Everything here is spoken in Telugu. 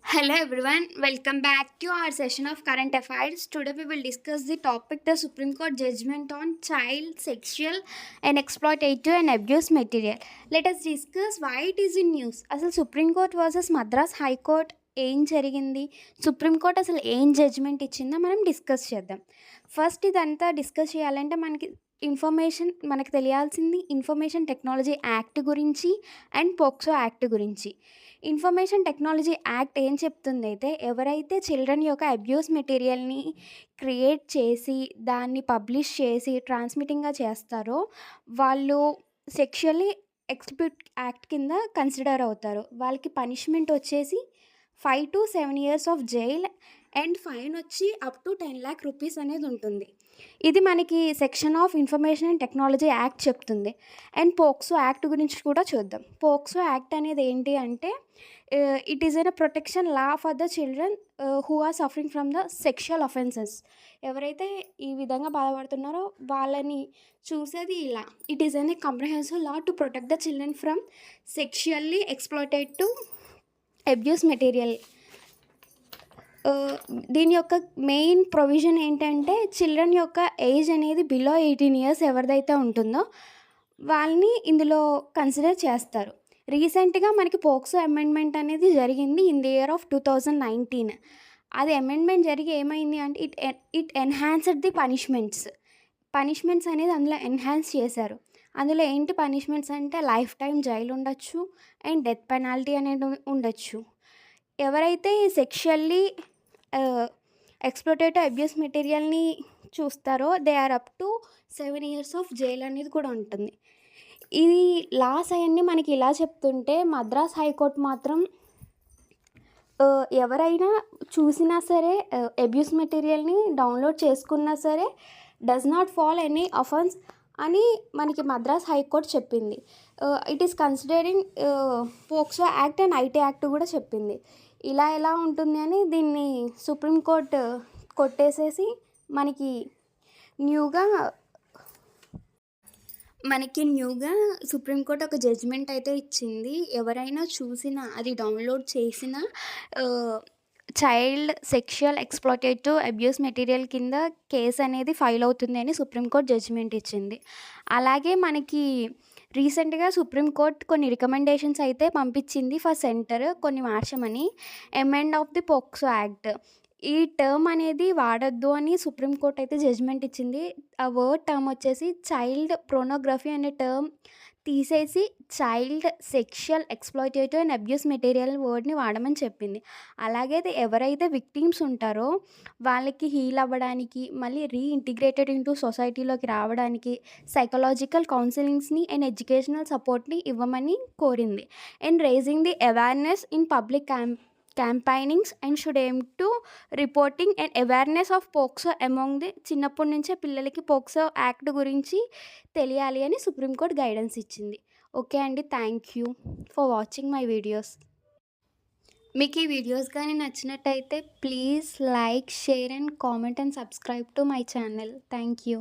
Hello everyone, welcome back to our session of current affairs. Today we will discuss the topic the Supreme Court judgment on child sexual and exploitative and abuse material. Let us discuss why it is in news. అసలు supreme court versus Madras high court ఏం జరిగింది, సుప్రీంకోర్టు అసలు ఏం జడ్జ్మెంట్ ఇచ్చిందో మనం డిస్కస్ చేద్దాం. ఫస్ట్ ఇదంతా డిస్కస్ చేయాలంటే మనకు తెలియాల్సింది ఇన్ఫర్మేషన్ టెక్నాలజీ యాక్ట్ గురించి అండ్ పోక్సో యాక్ట్ గురించి. ఇన్ఫర్మేషన్ టెక్నాలజీ యాక్ట్ ఏం చెప్తుంది అయితే, ఎవరైతే చిల్డ్రన్ యొక్క అబ్యూస్ మెటీరియల్ని క్రియేట్ చేసి దాన్ని పబ్లిష్ చేసి ట్రాన్స్మిటింగ్గా చేస్తారో వాళ్ళు సెక్షువల్లీ ఎక్స్ప్లాయిట్ యాక్ట్ కింద కన్సిడర్ అవుతారు. వాళ్ళకి పనిష్మెంట్ వచ్చేసి 5 to 7 years of jail and fine వచ్చి అప్ టు 10 lakh rupees అనేది ఉంటుంది. ఇది మనకి section of information and technology act చెప్తుంది. అండ్ పోక్సో యాక్ట్ గురించి కూడా చూద్దాం. పోక్సో యాక్ట్ అనేది ఏంటి అంటే, it is an protection law for the children who are suffering from the sexual offences. ఎవరైతే ఈ విధంగా బాధపడుతున్నారో వాళ్ళని చూసేది ఇలా. It is an comprehensive law to protect the children from sexually exploitative abuse material. దీని యొక్క మెయిన్ ప్రొవిజన్ ఏంటంటే, చిల్డ్రన్ యొక్క ఏజ్ అనేది బిలో 18 years ఎవరిదైతే ఉంటుందో వాళ్ళని ఇందులో కన్సిడర్ చేస్తారు. రీసెంట్గా మనకి పోక్సో అమెండ్మెంట్ అనేది జరిగింది ఇన్ ది ఇయర్ ఆఫ్ 2019. అది అమెండ్మెంట్ జరిగి ఏమైంది అంటే, ఇట్ ఎన్హాన్స్డ్ ది పనిష్మెంట్స్ అనేది అందులో ఎన్హాన్స్ చేశారు. అందులో ఏంటి పనిష్మెంట్స్ అంటే, లైఫ్ టైం జైలు ఉండొచ్చు అండ్ డెత్ పెనాల్టీ అనేది ఉండొచ్చు. ఎవరైతే సెక్షువల్లీ ఎక్స్ప్లోటేటివ్ అబ్యూస్ మెటీరియల్ని చూస్తారో they are up to 7 years of jail అనేది కూడా ఉంటుంది. ఇది లాస్ అవన్నీ మనకి ఇలా చెప్తుంటే, మద్రాస్ హైకోర్టు మాత్రం ఎవరైనా చూసినా సరే అబ్యూస్ మెటీరియల్ని డౌన్లోడ్ చేసుకున్నా సరే does not fall any offence అని మనకి మద్రాస్ హైకోర్టు చెప్పింది. It is considering POCSO act and IT act కూడా చెప్పింది. ఇలా ఎలా ఉంటుంది అని దీన్ని సుప్రీంకోర్టు కొట్టేసేసి మనకి న్యూగా సుప్రీంకోర్టు ఒక జడ్జ్మెంట్ అయితే ఇచ్చింది. ఎవరైనా చూసినా అది డౌన్లోడ్ చేసిన child sexual exploitative abuse material కింద కేసు అనేది ఫైల్ అవుతుంది అని సుప్రీంకోర్టు జడ్జిమెంట్ ఇచ్చింది. అలాగే మనకి రీసెంట్గా సుప్రీంకోర్టు కొన్ని రికమెండేషన్స్ అయితే పంపించింది ఫర్ సెంటర్ కొన్ని మార్చమని. Amend of the POCSO act, ఈ టర్మ్ అనేది వాడద్దు అని సుప్రీంకోర్టు అయితే జడ్జ్మెంట్ ఇచ్చింది. ఆ టర్మ్ వచ్చేసి చైల్డ్ ప్రోనోగ్రఫీ అనే టర్మ్ తీసేసి child sexual exploitative and abuse material వర్డ్ని వాడమని చెప్పింది. అలాగే ఎవరైతే విక్టిమ్స్ ఉంటారో వాళ్ళకి హీల్ అవ్వడానికి, మళ్ళీ రీఇంటిగ్రేటెడ్ ఇంటూ సొసైటీలోకి రావడానికి సైకలాజికల్ కౌన్సిలింగ్స్ని అండ్ ఎడ్యుకేషనల్ సపోర్ట్ని ఇవ్వమని కోరింది. And raising the awareness in public campaignings and should aim to reporting and awareness of POCSO among the చిన్నప్పటి నుంచే పిల్లలకి పోక్సో యాక్ట్ గురించి తెలియాలి అని సుప్రీంకోర్టు గైడెన్స్ ఇచ్చింది. ఓకే అండి, thank you for watching my videos. మీకు ఈ వీడియోస్ కానీ నచ్చినట్టయితే please like, share and comment and subscribe to my channel. Thank you.